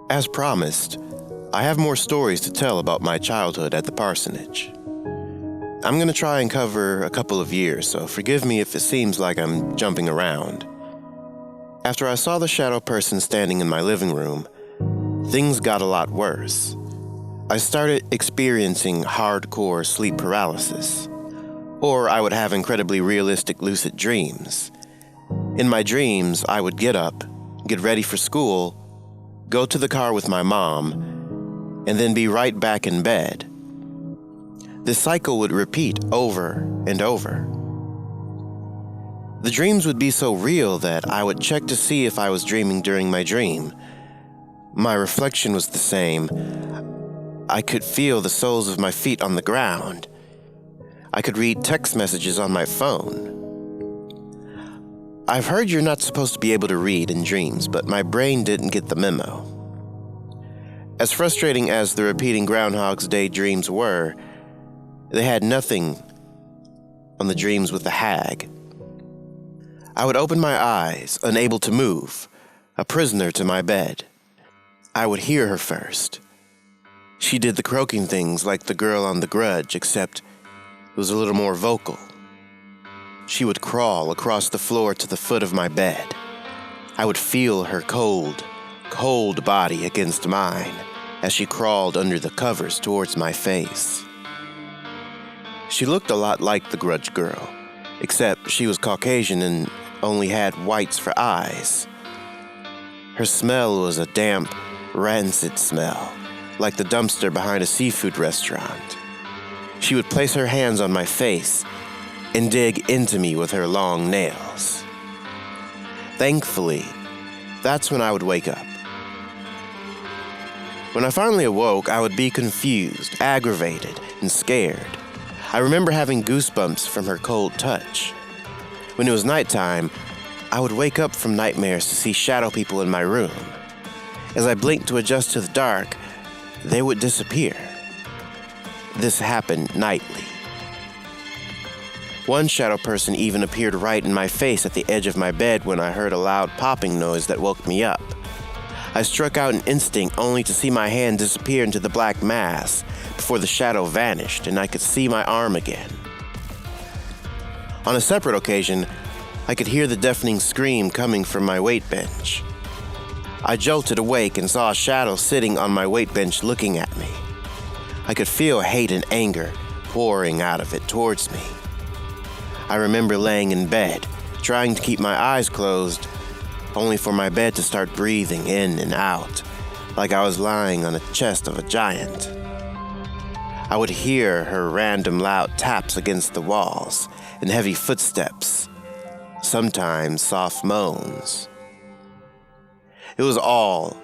As promised, I have more stories to tell about my childhood at the parsonage. I'm going to try and cover a couple of years, so forgive me if it seems like I'm jumping around. After I saw the shadow person standing in my living room, things got a lot worse. I started experiencing hardcore sleep paralysis, or I would have incredibly realistic lucid dreams. In my dreams, I would get up, get ready for school, go to the car with my mom, and then be right back in bed. This cycle would repeat over and over. The dreams would be so real that I would check to see if I was dreaming during my dream. My reflection was the same. I could feel the soles of my feet on the ground. I could read text messages on my phone. I've heard you're not supposed to be able to read in dreams, but my brain didn't get the memo. As frustrating as the repeating Groundhog's Day dreams were, they had nothing on the dreams with the hag. I would open my eyes, unable to move, a prisoner to my bed. I would hear her first. She did the croaking things like the girl on The Grudge, except it was a little more vocal. She would crawl across the floor to the foot of my bed. I would feel her cold, cold body against mine as she crawled under the covers towards my face. She looked a lot like the Grudge girl, except she was Caucasian and only had whites for eyes. Her smell was a damp, rancid smell, like the dumpster behind a seafood restaurant. She would place her hands on my face and dig into me with her long nails. Thankfully, that's when I would wake up. When I finally awoke, I would be confused, aggravated, and scared. I remember having goosebumps from her cold touch. When it was nighttime, I would wake up from nightmares to see shadow people in my room. As I blinked to adjust to the dark, they would disappear. This happened nightly. One shadow person even appeared right in my face at the edge of my bed when I heard a loud popping noise that woke me up. I struck out an instinct only to see my hand disappear into the black mass before the shadow vanished and I could see my arm again. On a separate occasion, I could hear the deafening scream coming from my weight bench. I jolted awake and saw a shadow sitting on my weight bench looking at me. I could feel hate and anger pouring out of it towards me. I remember laying in bed, trying to keep my eyes closed, only for my bed to start breathing in and out, like I was lying on the chest of a giant. I would hear her random loud taps against the walls and heavy footsteps, sometimes soft moans. It was all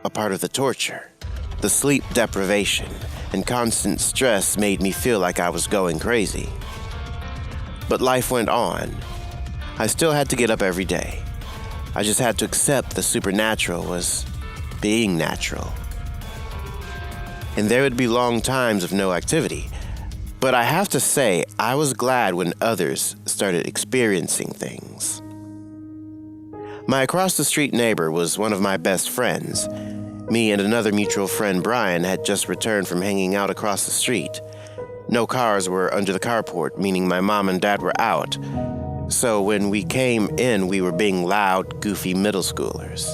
a part of the torture. The sleep deprivation and constant stress made me feel like I was going crazy. But life went on. I still had to get up every day. I just had to accept the supernatural was being natural. And there would be long times of no activity. But I have to say, I was glad when others started experiencing things. My across-the-street neighbor was one of my best friends. Me and another mutual friend, Brian, had just returned from hanging out across the street. No cars were under the carport, meaning my mom and dad were out. So when we came in, we were being loud, goofy middle schoolers.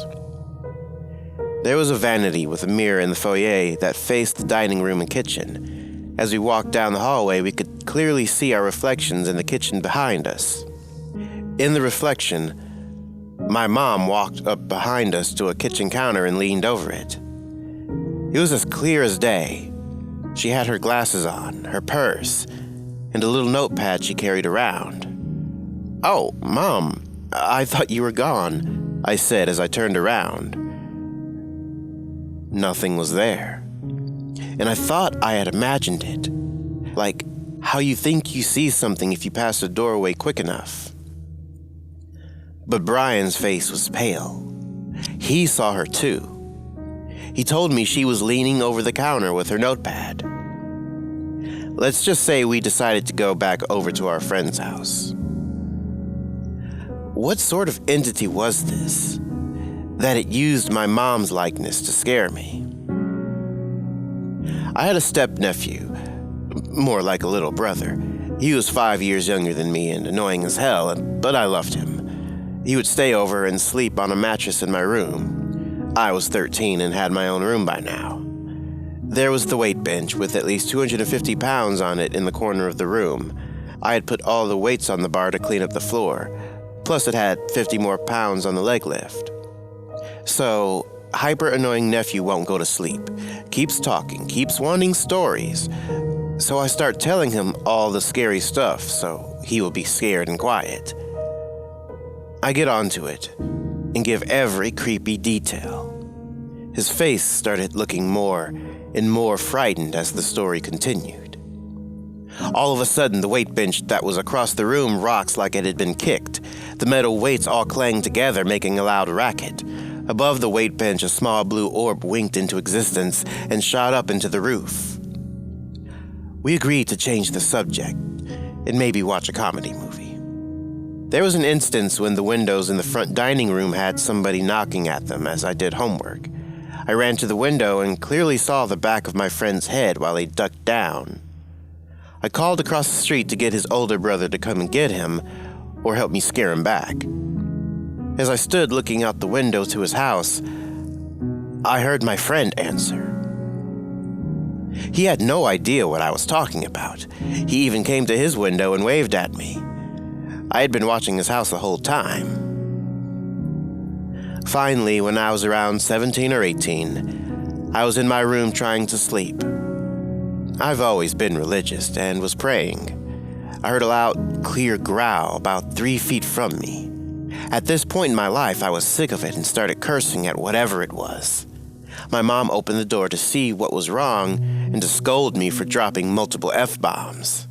There was a vanity with a mirror in the foyer that faced the dining room and kitchen. As we walked down the hallway, we could clearly see our reflections in the kitchen behind us. In the reflection, my mom walked up behind us to a kitchen counter and leaned over it. It was as clear as day. She had her glasses on, her purse, and a little notepad she carried around. "Oh, Mom, I thought you were gone," I said as I turned around. Nothing was there. And I thought I had imagined it, like how you think you see something if you pass a doorway quick enough. But Brian's face was pale. He saw her too. He told me she was leaning over the counter with her notepad. Let's just say we decided to go back over to our friend's house. What sort of entity was this, that it used my mom's likeness to scare me? I had a step-nephew, more like a little brother. He was 5 years younger than me and annoying as hell, but I loved him. He would stay over and sleep on a mattress in my room. I was 13 and had my own room by now. There was the weight bench with at least 250 pounds on it in the corner of the room. I had put all the weights on the bar to clean up the floor, plus it had 50 more pounds on the leg lift. So, hyper-annoying nephew won't go to sleep, keeps talking, keeps wanting stories. So I start telling him all the scary stuff so he will be scared and quiet. I get onto it and give every creepy detail. His face started looking more and more frightened as the story continued. All of a sudden, the weight bench that was across the room rocks like it had been kicked. The metal weights all clang together, making a loud racket. Above the weight bench, a small blue orb winked into existence and shot up into the roof. We agreed to change the subject and maybe watch a comedy movie. There was an instance when the windows in the front dining room had somebody knocking at them as I did homework. I ran to the window and clearly saw the back of my friend's head while he ducked down. I called across the street to get his older brother to come and get him or help me scare him back. As I stood looking out the window to his house, I heard my friend answer. He had no idea what I was talking about. He even came to his window and waved at me. I had been watching his house the whole time. Finally, when I was around 17 or 18, I was in my room trying to sleep. I've always been religious and was praying. I heard a loud, clear growl about 3 feet from me. At this point in my life, I was sick of it and started cursing at whatever it was. My mom opened the door to see what was wrong and to scold me for dropping multiple F-bombs.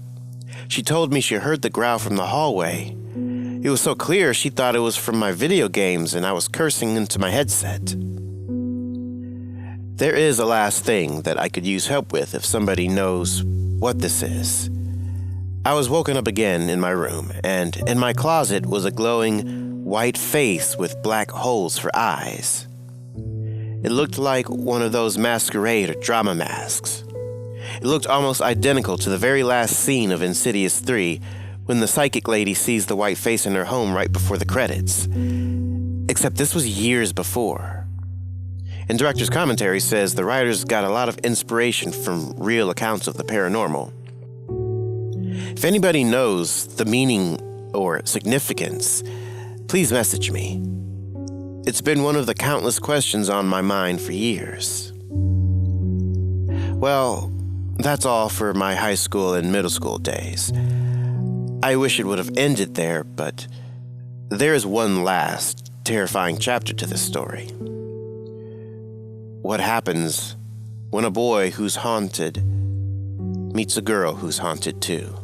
She told me she heard the growl from the hallway. It was so clear she thought it was from my video games and I was cursing into my headset. There is a last thing that I could use help with if somebody knows what this is. I was woken up again in my room, and in my closet was a glowing white face with black holes for eyes. It looked like one of those masquerade or drama masks. It looked almost identical to the very last scene of Insidious 3, when the psychic lady sees the white face in her home right before the credits. Except this was years before. And director's commentary says the writers got a lot of inspiration from real accounts of the paranormal. If anybody knows the meaning or significance, please message me. It's been one of the countless questions on my mind for years. Well, that's all for my high school and middle school days. I wish it would have ended there, but there is one last terrifying chapter to this story. What happens when a boy who's haunted meets a girl who's haunted too?